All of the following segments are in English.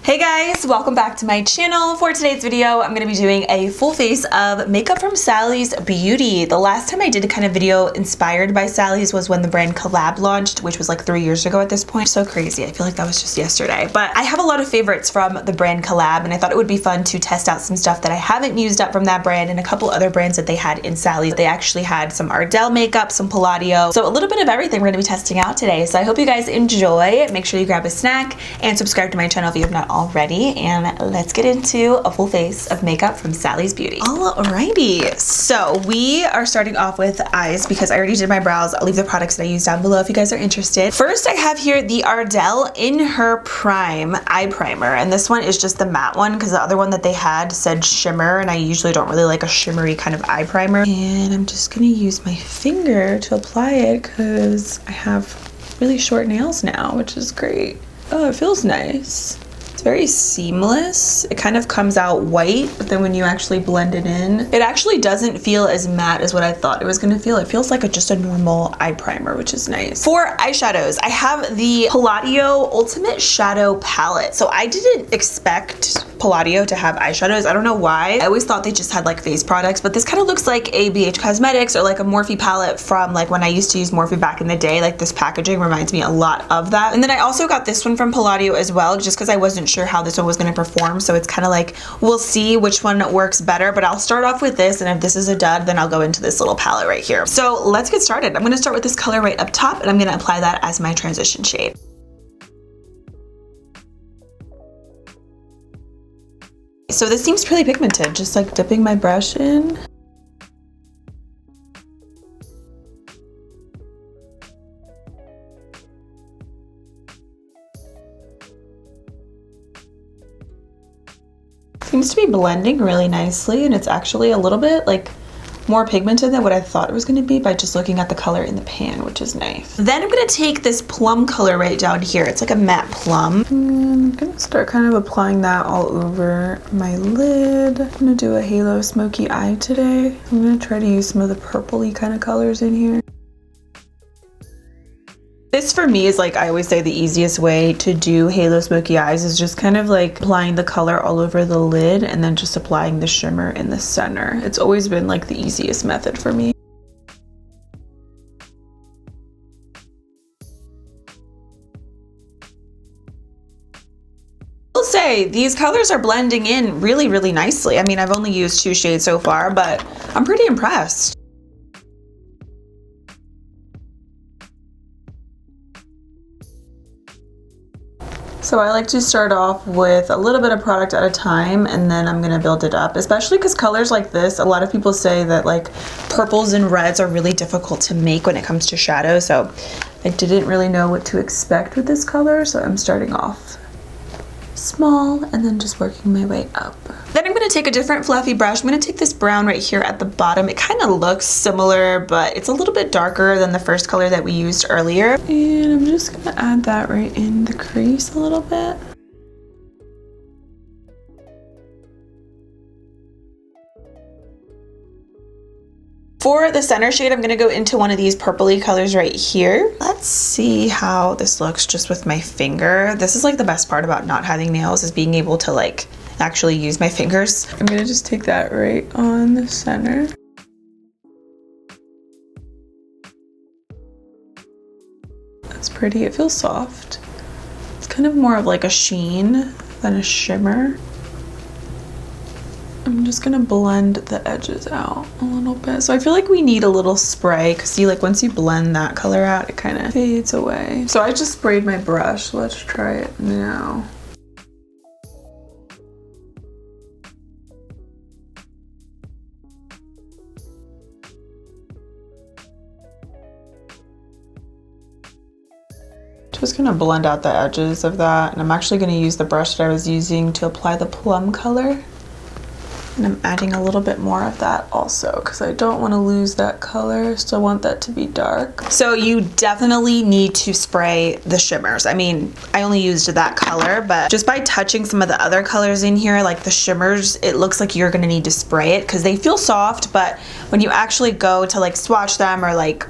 Hey guys, welcome back to my channel. For today's video, I'm going to be doing a full face of makeup from Sally's Beauty. The last time I did a kind of video inspired by Sally's was when the brand Collab launched, which was like 3 years ago at this point. So crazy. I feel like that was just yesterday. But I have a lot of favorites from the brand Collab, and I thought it would be fun to test out some stuff that I haven't used up from that brand and a couple other brands that they had in Sally's. They actually had some Ardell makeup, some Palladio. So a little bit of everything we're going to be testing out today. So I hope you guys enjoy. Make sure you grab a snack and subscribe to my channel if you have not already, and let's get into a full face of makeup from Sally's Beauty. Alrighty, so we are starting off with eyes because I already did my brows. I'll leave the products that I use down below if you guys are interested. First, I have here the Ardell In Her Prime eye primer, and this one is just the matte one because the other one that they had said shimmer, and I usually don't really like a shimmery kind of eye primer. And I'm just gonna use my finger to apply it because I have really short nails now, which is great. Oh, it feels nice. It's very seamless. It kind of comes out white, but then when you actually blend it in, it actually doesn't feel as matte as what I thought it was gonna feel. It feels like just a normal eye primer, which is nice. For eyeshadows, I have the Palladio Ultimate Shadow Palette. So I didn't expect Palladio to have eyeshadows. I don't know why. I always thought they just had like face products, but this kind of looks like a BH Cosmetics or like a Morphe palette from like when I used to use Morphe back in the day. Like this packaging reminds me a lot of that. And then I also got this one from Palladio as well, just because I wasn't sure how this one was going to perform. So it's kind of like, we'll see which one works better, but I'll start off with this. And if this is a dud, then I'll go into this little palette right here. So let's get started. I'm going to start with this color right up top, and I'm going to apply that as my transition shade. So this seems pretty pigmented, just like dipping my brush in. Seems to be blending really nicely, and it's actually a little bit like more pigmented than what I thought it was going to be by just looking at the color in the pan, which is nice. Then I'm going to take this plum color right down here. It's like a matte plum. I'm going to start kind of applying that all over my lid. I'm going to do a halo smoky eye today. I'm going to try to use some of the purpley kind of colors in here. This for me is like, I always say the easiest way to do halo smoky eyes is just kind of like applying the color all over the lid and then just applying the shimmer in the center. It's always been like the easiest method for me. I'll say these colors are blending in really nicely. I mean, I've only used 2 shades so far, but I'm pretty impressed. So I like to start off with a little bit of product at a time, and then I'm gonna build it up, especially because colors like this, a lot of people say that like purples and reds are really difficult to make when it comes to shadow. So I didn't really know what to expect with this color, so I'm starting off small and then just working my way up. Then I'm going to take a different fluffy brush. I'm going to take this brown right here at the bottom. It kind of looks similar, but it's a little bit darker than the first color that we used earlier. And I'm just going to add that right in the crease a little bit. For the center shade, I'm going to go into one of these purpley colors right here. Let's see how this looks just with my finger. This is like the best part about not having nails, is being able to like actually use my fingers. I'm going to just take that right on the center. That's pretty. It feels soft. It's kind of more of like a sheen than a shimmer. I'm just gonna blend the edges out a little bit. So I feel like we need a little spray, because see, like once you blend that color out, it kind of fades away. So I just sprayed my brush. Let's try it now. Just gonna blend out the edges of that, and I'm actually gonna use the brush that I was using to apply the plum color. And I'm adding a little bit more of that also because I don't want to lose that color. Still want that to be dark. So you definitely need to spray the shimmers. I mean, I only used that color, but just by touching some of the other colors in here, like the shimmers, it looks like you're going to need to spray it because they feel soft, but when you actually go to like swatch them or like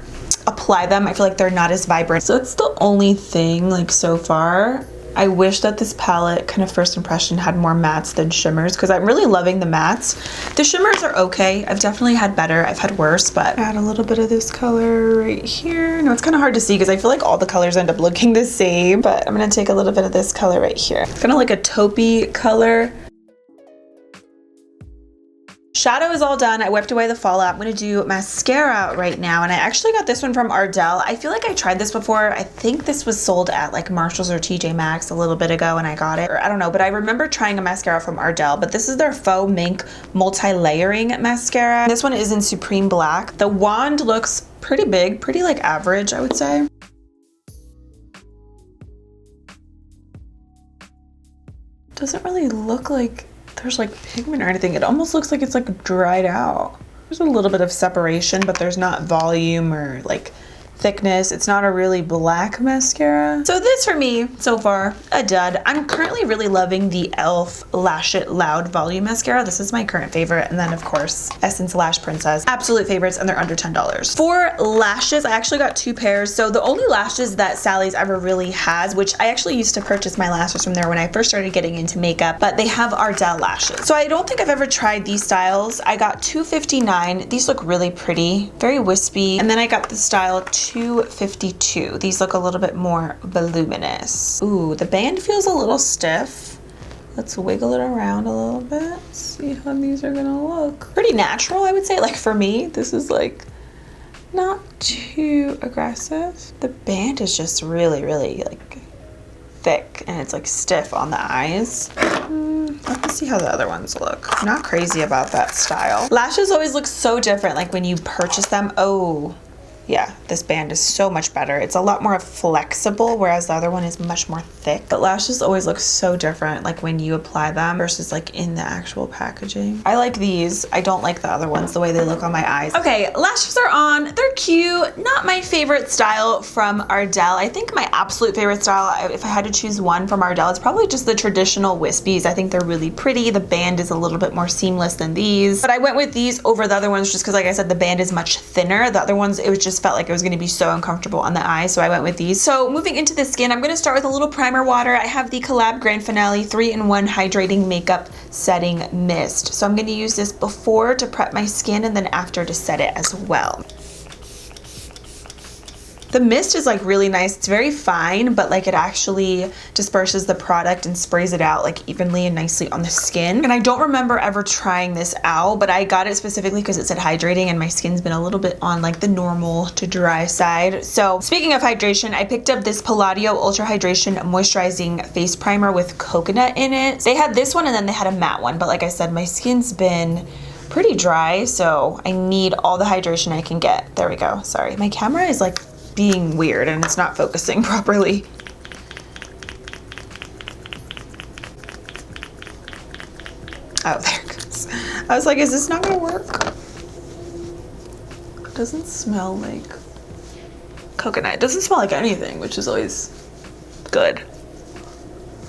apply them, I feel like they're not as vibrant. So it's the only thing like so far I wish that this palette, kind of first impression, had more mattes than shimmers because I'm really loving the mattes. The shimmers are okay. I've definitely had better. I've had worse, but add a little bit of this color right here. No, it's kind of hard to see because I feel like all the colors end up looking the same, but I'm going to take a little bit of this color right here. It's kind of like a taupey color. Shadow is all done. I wiped away the fallout. I'm gonna do mascara right now, and I actually got this one from Ardell. I feel like I tried this before. I think this was sold at like Marshalls or TJ Maxx a little bit ago and I got it, or I don't know, but I remember trying a mascara from Ardell, but this is their Faux Mink multi-layering mascara. This one is in Supreme Black. The wand looks pretty big, pretty like average, I would say. Doesn't really look like there's like pigment or anything. It almost looks like it's like dried out. There's a little bit of separation, but there's not volume or like thickness. It's not a really black mascara. So this for me, so far, a dud. I'm currently really loving the e.l.f. Lash It Loud Volume Mascara. This is my current favorite. And then of course, Essence Lash Princess. Absolute favorites, and they're under $10. For lashes, I actually got 2 pairs. So the only lashes that Sally's ever really has, which I actually used to purchase my lashes from there when I first started getting into makeup, but they have Ardell lashes. So I don't think I've ever tried these styles. I got $2.59. These look really pretty, very wispy. And then I got the style $2.52. These look a little bit more voluminous. Ooh, the band feels a little stiff. Let's wiggle it around a little bit. See how these are gonna look. Pretty natural, I would say. Like for me, this is like not too aggressive. The band is just really, really like thick and it's like stiff on the eyes. Let's see how the other ones look. I'm not crazy about that style. Lashes always look so different like when you purchase them. Oh, yeah, this band is so much better. It's a lot more flexible, whereas the other one is much more thick. But lashes always look so different, like when you apply them versus like in the actual packaging. I like these. I don't like the other ones, the way they look on my eyes. Okay, lashes are on. They're cute. Not my favorite style from Ardell. I think my absolute favorite style, if I had to choose one from Ardell, it's probably just the traditional wispies. I think they're really pretty. The band is a little bit more seamless than these. But I went with these over the other ones just because, like I said, the band is much thinner. The other ones, it was just felt like it was going to be so uncomfortable on the eye, so I went with these. So moving into the skin, I'm going to start with a little primer water. I have the Collab Grand Finale 3-in-1 Hydrating Makeup Setting Mist. So I'm going to use this before to prep my skin and then after to set it as well. The mist is like really nice. It's very fine, but like it actually disperses the product and sprays it out like evenly and nicely on the skin. And I don't remember ever trying this out, but I got it specifically because it said hydrating and my skin's been a little bit on like the normal to dry side. So speaking of hydration, I picked up this Palladio Ultra Hydration Moisturizing Face Primer with coconut in it. They had this one and then they had a matte one, but like I said, my skin's been pretty dry, so I need all the hydration I can get. There we go. Sorry, my camera is like being weird and it's not focusing properly. Oh, there it goes. I was like, is this not gonna work? It doesn't smell like coconut. It doesn't smell like anything, which is always good.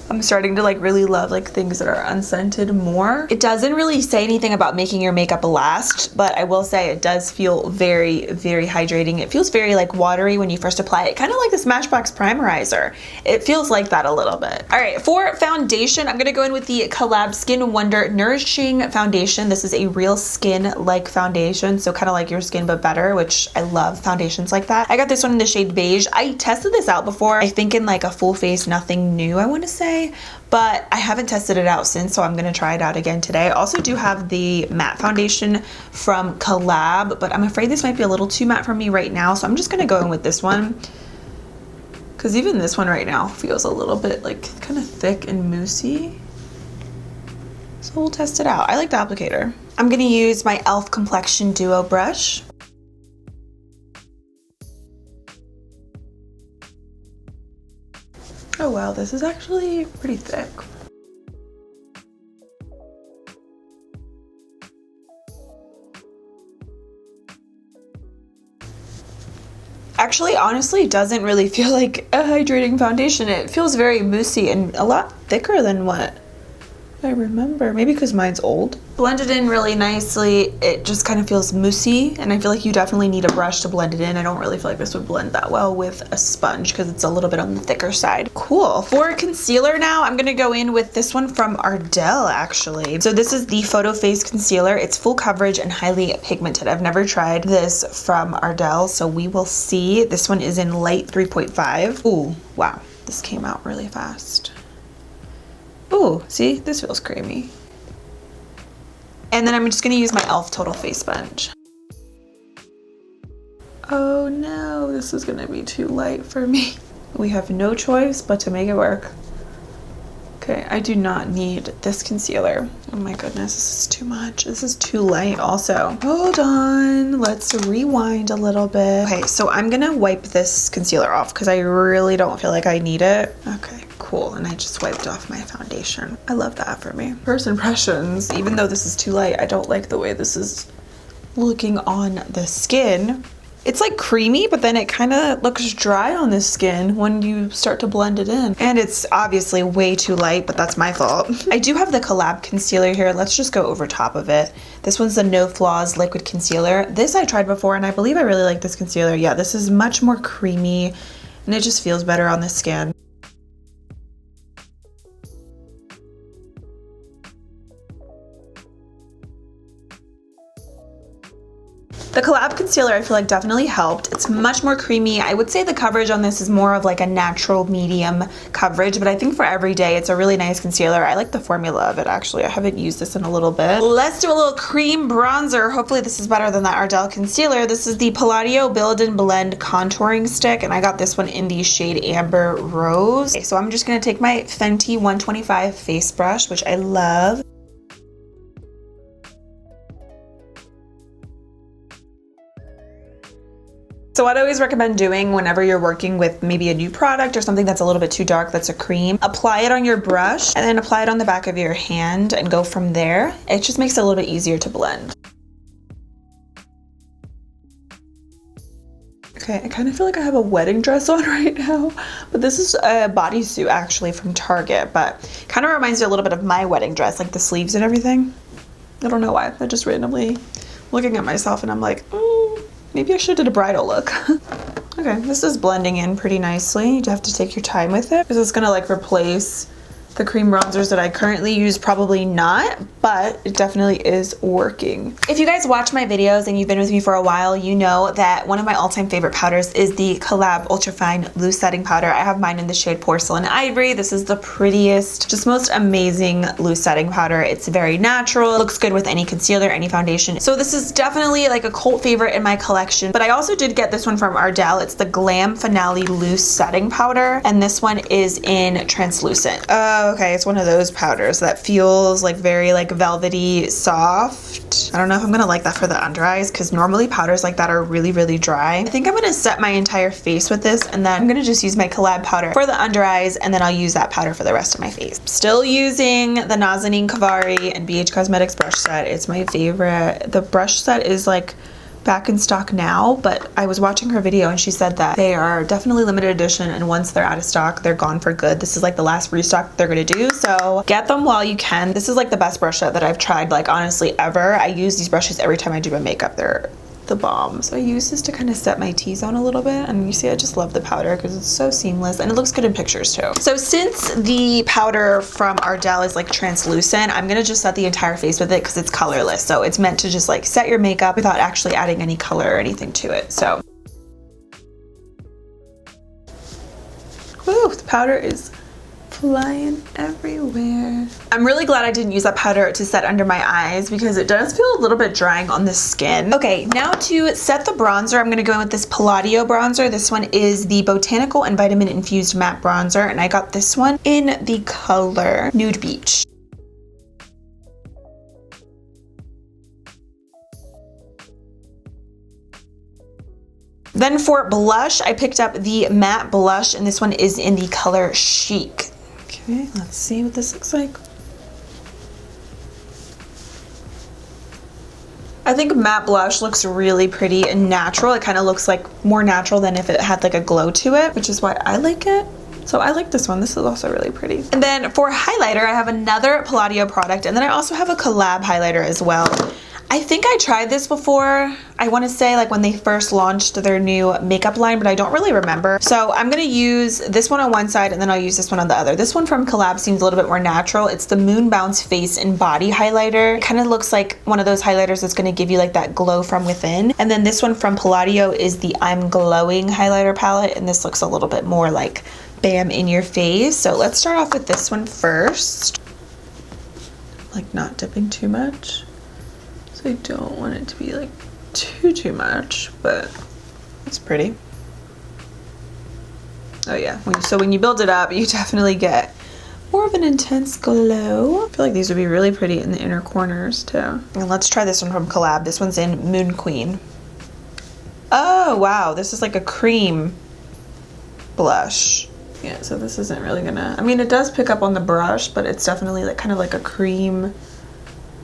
I'm starting to like really love like things that are unscented more. It doesn't really say anything about making your makeup last, but I will say it does feel very, very hydrating. It feels very like watery when you first apply it, kind of like the Smashbox Primerizer. It feels like that a little bit. All right, for foundation, I'm gonna go in with the Collab Skin Wonder Nourishing Foundation. This is a real skin-like foundation, so kind of like your skin but better, which I love foundations like that. I got this one in the shade beige. I tested this out before, I think in like a full face, nothing new, I want to say. But I haven't tested it out since, so I'm gonna try it out again today. I also do have the matte foundation from Collab, but I'm afraid this might be a little too matte for me right now, so I'm just gonna go in with this one. Because even this one right now feels a little bit like kind of thick and moussey. So we'll test it out. I like the applicator. I'm gonna use my e.l.f. Complexion Duo brush. Oh wow, this is actually pretty thick. Actually, honestly, it doesn't really feel like a hydrating foundation. It feels very moussey and a lot thicker than what I remember. Maybe because mine's old. Blended in really nicely. It just kind of feels moussey, and I feel like you definitely need a brush to blend it in. I don't really feel like this would blend that well with a sponge because it's a little bit on the thicker side. Cool. For concealer now, I'm gonna go in with this one from Ardell, actually. So this is the Photo Face Concealer. It's full coverage and highly pigmented. I've never tried this from Ardell, so we will see. This one is in light 3.5. Ooh, wow. This came out really fast. Ooh, see, this feels creamy. And then I'm just gonna use my e.l.f. Total Face Sponge. Oh no, this is gonna be too light for me. We have no choice but to make it work. Okay, I do not need this concealer. Oh my goodness, this is too much. This is too light also. Hold on, let's rewind a little bit. Okay, so I'm gonna wipe this concealer off because I really don't feel like I need it. Okay, cool, and I just wiped off my foundation. I love that for me. First impressions, even though this is too light, I don't like the way this is looking on the skin. It's like creamy, but then it kind of looks dry on the skin when you start to blend it in. And it's obviously way too light, but that's my fault. I do have the Collab concealer here. Let's just go over top of it. This one's the No Flaws Liquid Concealer. This I tried before, and I believe I really like this concealer. Yeah, this is much more creamy, and it just feels better on the skin. The Collab concealer I feel like definitely helped. It's much more creamy. I would say the coverage on this is more of like a natural medium coverage, but I think for every day it's a really nice concealer. I like the formula of it actually. I haven't used this in a little bit. Let's do a little cream bronzer. Hopefully this is better than that Ardell concealer. This is the Palladio Build and Blend Contouring Stick, and I got this one in the shade Amber Rose. Okay, so I'm just gonna take my Fenty 125 face brush, which I love. So what I always recommend doing whenever you're working with maybe a new product or something that's a little bit too dark, that's a cream, apply it on your brush and then apply it on the back of your hand and go from there. It just makes it a little bit easier to blend. Okay, I kind of feel like I have a wedding dress on right now, but this is a bodysuit actually from Target, but kind of reminds me a little bit of my wedding dress, like the sleeves and everything. I don't know why, I just randomly looking at myself and I'm like, maybe I should have did a bridal look. Okay, this is blending in pretty nicely. You have to take your time with it because it's gonna like replace the cream bronzers that I currently use. Probably not, but it definitely is working. If you guys watch my videos and you've been with me for a while, you know that one of my all-time favorite powders is the Collab Ultra Fine Loose Setting Powder. I have mine in the shade Porcelain Ivory. This is the prettiest, just most amazing loose setting powder. It's very natural, looks good with any concealer, any foundation. So this is definitely like a cult favorite in my collection, but I also did get this one from Ardell. It's the Glam Finale Loose Setting Powder, and this one is in translucent. Okay, it's one of those powders that feels like very like velvety soft. I don't know if I'm gonna like that for the under eyes because normally powders like that are really, really dry. I think I'm gonna set my entire face with this, and then I'm gonna just use my Collab powder for the under eyes, and then I'll use that powder for the rest of my face. Still using the Nazanin Kavari and BH Cosmetics brush set. It's my favorite. The brush set is like back in stock now, but I was watching her video and she said that they are definitely limited edition, and once they're out of stock, they're gone for good. This is like the last restock they're gonna do, so get them while you can. This is like the best brush set that I've tried, like honestly ever. I use these brushes every time I do my makeup. They're the bomb. So I use this to kind of set my T-zone a little bit, and you see I just love the powder because it's so seamless and it looks good in pictures too. So since the powder from Ardell is like translucent, I'm gonna just set the entire face with it because it's colorless, so it's meant to just like set your makeup without actually adding any color or anything to it. So woo, the powder is flying everywhere. I'm really glad I didn't use that powder to set under my eyes because it does feel a little bit drying on the skin. Okay, now to set the bronzer, I'm gonna go in with this Palladio bronzer. This one is the Botanical and Vitamin Infused Matte Bronzer, and I got this one in the color Nude Beach. Then for blush, I picked up the matte blush, and this one is in the color Chic. Okay, let's see what this looks like. I think matte blush looks really pretty and natural. It kind of looks like more natural than if it had like a glow to it, which is why I like it. So I like this one. This is also really pretty. And then for highlighter, I have another Palladio product, and then I also have a collab highlighter as well. I think I tried this before. I want to say like when they first launched their new makeup line, but I don't really remember. So I'm going to use this one on one side and then I'll use this one on the other. This one from Collab seems a little bit more natural. It's the Moon Bounce Face and Body Highlighter. It kind of looks like one of those highlighters that's going to give you like that glow from within. And then this one from Palladio is the I'm Glowing highlighter palette, and this looks a little bit more like bam in your face. So let's start off with this one first. Like not dipping too much. I don't want it to be like too much, but it's pretty. Oh yeah, so when you build it up, you definitely get more of an intense glow. I feel like these would be really pretty in the inner corners too. And let's try this one from Collab. This one's in Moon Queen. Oh wow, this is like a cream blush. Yeah, so this isn't really gonna, I mean it does pick up on the brush, but it's definitely like kind of like a cream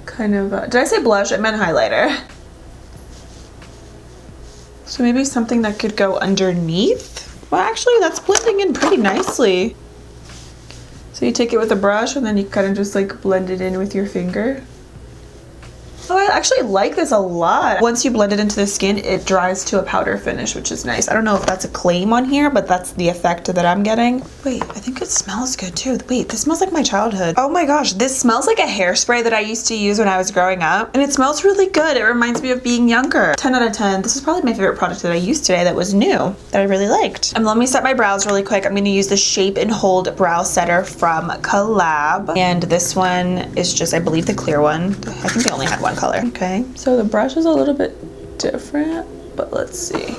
kind of, did I say blush? I meant highlighter. So maybe something that could go underneath. Well, actually that's blending in pretty nicely. So you take it with a brush and then you kind of just like blend it in with your finger. Oh, I actually like this a lot. Once you blend it into the skin, it dries to a powder finish, which is nice. I don't know if that's a claim on here, but that's the effect that I'm getting. Wait, I think it smells good too. Wait, this smells like my childhood. Oh my gosh, this smells like a hairspray that I used to use when I was growing up. And it smells really good. It reminds me of being younger. 10 out of 10. This is probably my favorite product that I used today that was new, that I really liked. And let me set my brows really quick. I'm gonna use the Shape and Hold Brow Setter from Collab. And this one is just, I believe, the clear one. I think they only had one color. Okay, so the brush is a little bit different, but let's see.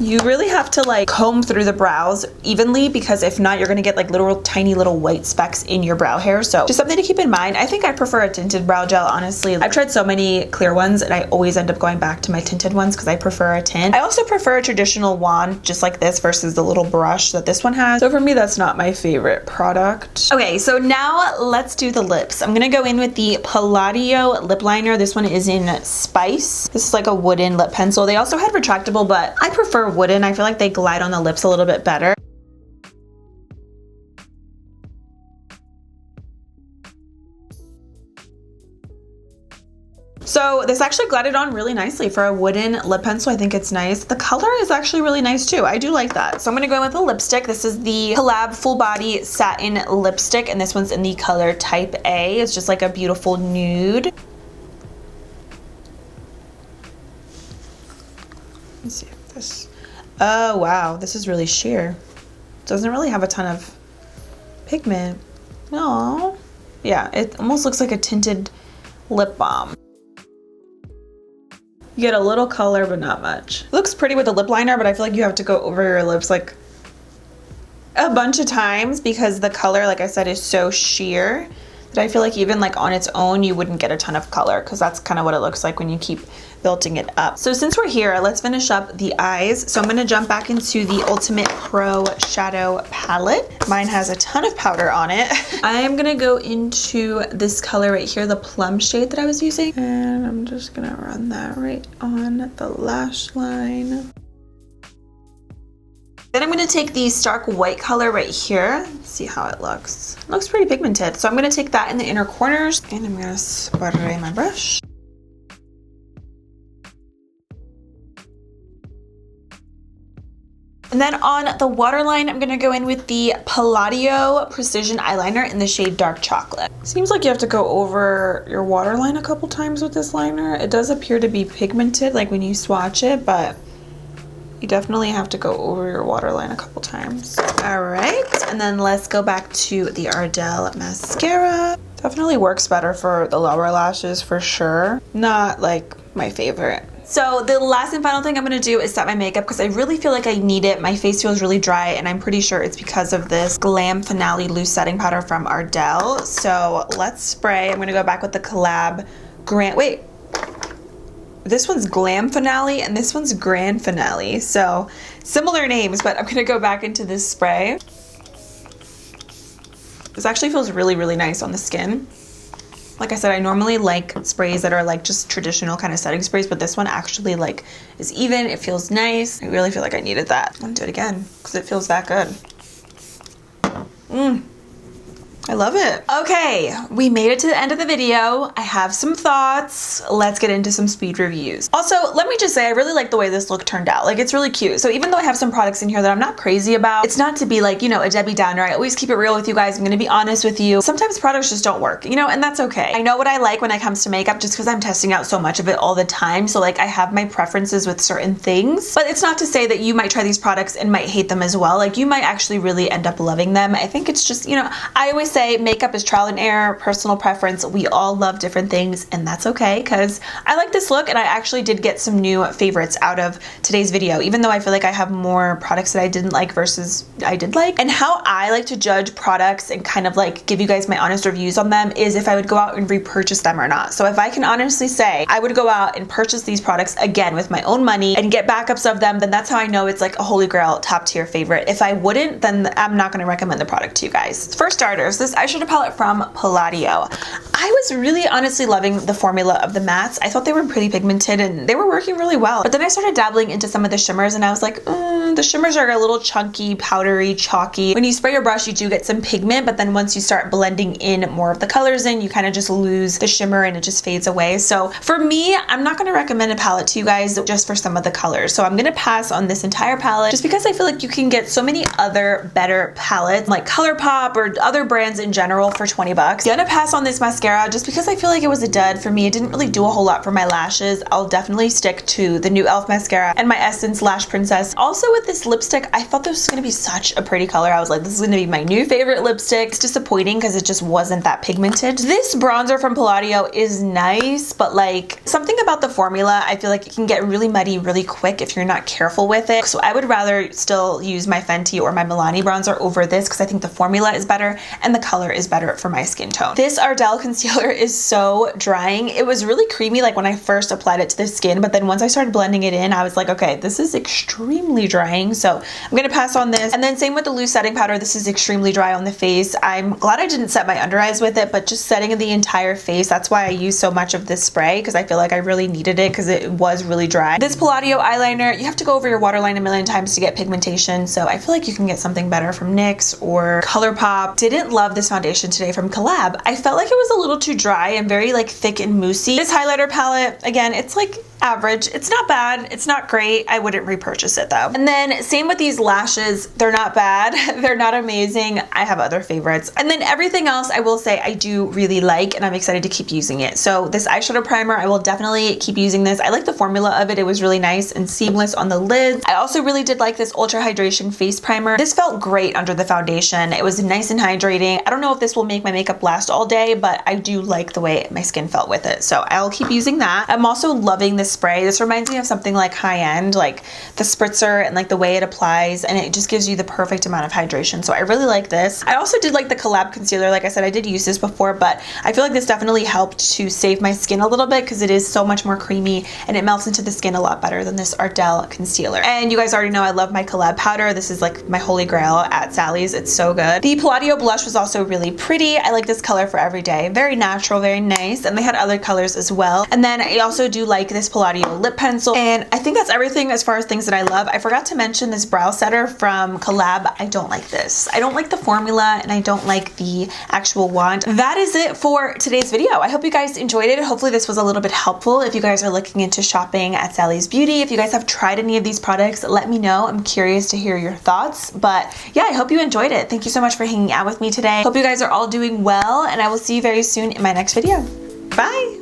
You really have to like comb through the brows evenly, because if not, you're gonna get like literal tiny little white specks in your brow hair. So just something to keep in mind. I think I prefer a tinted brow gel, honestly. I've tried so many clear ones and I always end up going back to my tinted ones because I prefer a tint. I also prefer a traditional wand just like this versus the little brush that this one has. So for me, that's not my favorite product. Okay, so now let's do the lips. I'm gonna go in with the Palladio lip liner. This one is in Spice. This is like a wooden lip pencil. They also had retractable, but I prefer wooden. I feel like they glide on the lips a little bit better. So this actually glided on really nicely for a wooden lip pencil. I think it's nice. The color is actually really nice too. I do like that. So I'm gonna go in with a lipstick. This is the Collab Full Body Satin Lipstick, and this one's in the color Type A. It's just like a beautiful nude. Let's see if this, oh wow, this is really sheer. Doesn't really have a ton of pigment. No, yeah, it almost looks like a tinted lip balm. You get a little color, but not much. It looks pretty with the lip liner, but I feel like you have to go over your lips like a bunch of times because the color, like I said, is so sheer that I feel like even like on its own, you wouldn't get a ton of color, because that's kind of what it looks like when you keep building it up. So since we're here, let's finish up the eyes. So I'm gonna jump back into the Ultimate Pro Shadow Palette. Mine has a ton of powder on it. I am gonna go into this color right here, the plum shade that I was using. And I'm just gonna run that right on the lash line. Then I'm gonna take the stark white color right here. Let's see how it looks. It looks pretty pigmented. So I'm gonna take that in the inner corners and I'm gonna spray my brush. And then on the waterline, I'm gonna go in with the Palladio Precision Eyeliner in the shade Dark Chocolate. Seems like you have to go over your waterline a couple times with this liner. It does appear to be pigmented, like when you swatch it, but you definitely have to go over your waterline a couple times. All right, and then let's go back to the Ardell mascara. Definitely works better for the lower lashes for sure. Not like my favorite. So the last and final thing I'm gonna do is set my makeup because I really feel like I need it. My face feels really dry and I'm pretty sure it's because of this Glam Finale Loose Setting Powder from Ardell. So let's spray. I'm gonna go back with the Collab Wait. This one's Glam Finale and this one's Grand Finale. So similar names, but I'm gonna go back into this spray. This actually feels really, really nice on the skin. Like I said, I normally like sprays that are like just traditional kind of setting sprays, but this one actually like is even. It feels nice. I really feel like I needed that. I'm gonna do it again because it feels that good. I love it. Okay, we made it to the end of the video. I have some thoughts. Let's get into some speed reviews. Also, let me just say, I really like the way this look turned out. Like, it's really cute. So even though I have some products in here that I'm not crazy about, it's not to be like, you know, a Debbie Downer. I always keep it real with you guys. I'm gonna be honest with you. Sometimes products just don't work, you know, and that's okay. I know what I like when it comes to makeup just because I'm testing out so much of it all the time. So like, I have my preferences with certain things, but it's not to say that you might try these products and might hate them as well. Like, you might actually really end up loving them. I think it's just, you know, I always say makeup is trial and error, personal preference. We all love different things, and that's okay because I like this look, and I actually did get some new favorites out of today's video, even though I feel like I have more products that I didn't like versus I did like. And how I like to judge products and kind of like give you guys my honest reviews on them is if I would go out and repurchase them or not. So if I can honestly say I would go out and purchase these products again with my own money and get backups of them, then that's how I know it's like a holy grail top tier favorite. If I wouldn't, then I'm not going to recommend the product to you guys. For starters, this eyeshadow palette from Palladio. I was really honestly loving the formula of the mattes. I thought they were pretty pigmented and they were working really well. But then I started dabbling into some of the shimmers and I was like, the shimmers are a little chunky, powdery, chalky. When you spray your brush, you do get some pigment, but then once you start blending in more of the colors in, you kind of just lose the shimmer and it just fades away. So for me, I'm not going to recommend a palette to you guys just for some of the colors. So I'm going to pass on this entire palette just because I feel like you can get so many other better palettes like ColourPop or other brands in general for 20 bucks. I'm gonna pass on this mascara just because I feel like it was a dud for me. It didn't really do a whole lot for my lashes. I'll definitely stick to the new e.l.f. mascara and my Essence Lash Princess. Also with this lipstick, I thought this was gonna be such a pretty color. I was like, this is gonna be my new favorite lipstick. It's disappointing because it just wasn't that pigmented. This bronzer from Palladio is nice, but like something about the formula, I feel like it can get really muddy really quick if you're not careful with it. So I would rather still use my Fenty or my Milani bronzer over this because I think the formula is better and the color is better for my skin tone. This Ardell concealer is so drying. It was really creamy like when I first applied it to the skin, but then once I started blending it in, I was like, okay, this is extremely drying. So I'm gonna pass on this. And then same with the loose setting powder. This is extremely dry on the face. I'm glad I didn't set my under eyes with it, but just setting the entire face, that's why I use so much of this spray because I feel like I really needed it because it was really dry. This Palladio eyeliner, you have to go over your waterline a million times to get pigmentation. So I feel like you can get something better from NYX or ColourPop. Didn't love this foundation today from Collab. I felt like it was a little too dry and very like thick and moussey. This highlighter palette, again, it's like average. It's not bad. It's not great. I wouldn't repurchase it though. And then same with these lashes. They're not bad. They're not amazing. I have other favorites. And then everything else I will say I do really like and I'm excited to keep using it. So this eyeshadow primer, I will definitely keep using this. I like the formula of it. It was really nice and seamless on the lids. I also really did like this Ultra Hydration face primer. This felt great under the foundation. It was nice and hydrating. I don't know if this will make my makeup last all day, but I do like the way my skin felt with it. So I'll keep using that. I'm also loving this spray. This reminds me of something like high-end, like the spritzer and like the way it applies, and it just gives you the perfect amount of hydration. So I really like this. I also did like the Collab concealer. Like I said, I did use this before, but I feel like this definitely helped to save my skin a little bit because it is so much more creamy and it melts into the skin a lot better than this Ardell concealer. And you guys already know I love my Collab powder. This is like my holy grail at Sally's. It's so good. The Palladio blush was also really pretty. I like this color for every day. Very natural, very nice. And they had other colors as well. And then I also do like this Palladio lip pencil. And I think that's everything as far as things that I love. I forgot to mention this brow setter from Collab. I don't like this. I don't like the formula and I don't like the actual wand. That is it for today's video. I hope you guys enjoyed it. Hopefully this was a little bit helpful if you guys are looking into shopping at Sally's Beauty. If you guys have tried any of these products, let me know. I'm curious to hear your thoughts. But yeah, I hope you enjoyed it. Thank you so much for hanging out with me today. Hope you guys are all doing well and I will see you very soon in my next video. Bye!